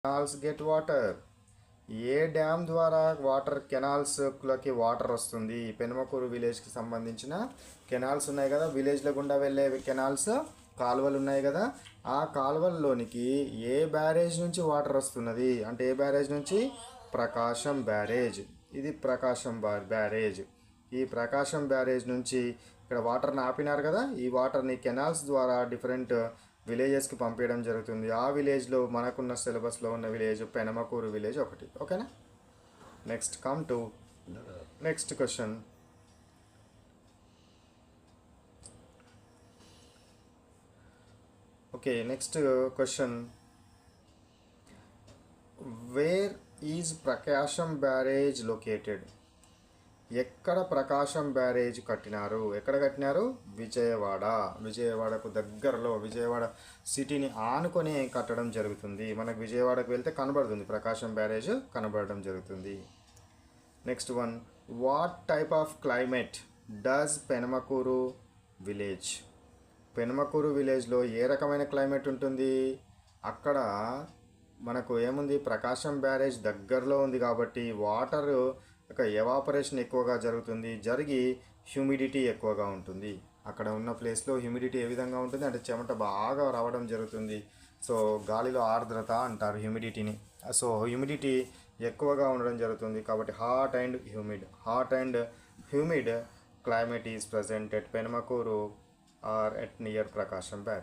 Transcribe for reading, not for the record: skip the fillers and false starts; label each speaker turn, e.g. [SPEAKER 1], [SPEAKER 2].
[SPEAKER 1] Canals get water? ఏ dam ద్వారా water కెనాల్స్లోకి వాటర్ వస్తుంది? పెనుమకూరు విలేజ్కి సంబంధించిన కెనాల్స్ ఉన్నాయి కదా, విలేజ్ల గుండా వెళ్ళే కెనాల్స్, కాలువలు ఉన్నాయి కదా, ఆ కాలువల్లోనికి ఏ బ్యారేజ్ నుంచి వాటర్ వస్తున్నది అంటే ఏ బ్యారేజ్ నుంచి? ప్రకాశం బ్యారేజ్. ఇది ప్రకాశం బ్యారేజ్. ఈ ప్రకాశం బ్యారేజ్ నుంచి ఇక్కడ వాటర్ని ఆపినారు కదా, ఈ వాటర్ని కెనాల్స్ ద్వారా డిఫరెంట్ విలేజెస్కి పంపించడం జరుగుతుంది. ఆ విలేజ్లో మనకున్న సిలబస్లో ఉన్న విలేజ్ పెనమకూరు విలేజ్ ఒకటి. ఓకేనా? Next come to next question. Okay, next question. Where is Prakasam barrage located? ఎక్కడ ప్రకాశం బ్యారేజ్ కట్టినారు? ఎక్కడ కట్టినారు? విజయవాడ. విజయవాడకు దగ్గరలో, విజయవాడ సిటీని ఆనుకొని కట్టడం జరుగుతుంది. మనకు విజయవాడకు వెళ్తే కనబడుతుంది, ప్రకాశం బ్యారేజ్ కనబడడం జరుగుతుంది. Next one. What type of climate does Penamakuru village? Penamakuru విలేజ్లో ఏ రకమైన క్లైమేట్ ఉంటుంది? అక్కడ మనకు ఏముంది? ప్రకాశం బ్యారేజ్ దగ్గరలో ఉంది కాబట్టి వాటర్ ఒక ఎవాపరేషన్ ఎక్కువగా జరుగుతుంది, జరిగి హ్యూమిడిటీ ఎక్కువగా ఉంటుంది. అక్కడ ఉన్న ప్లేస్లో హ్యూమిడిటీ ఏ విధంగా ఉంటుంది అంటే చెమట బాగా రావడం జరుగుతుంది. సో గాలిలో ఆర్ద్రత అంటారు హ్యూమిడిటీని. సో హ్యూమిడిటీ ఎక్కువగా ఉండడం జరుగుతుంది కాబట్టి hot and humid climate is present at Penamakuru or at near Prakasam barrage.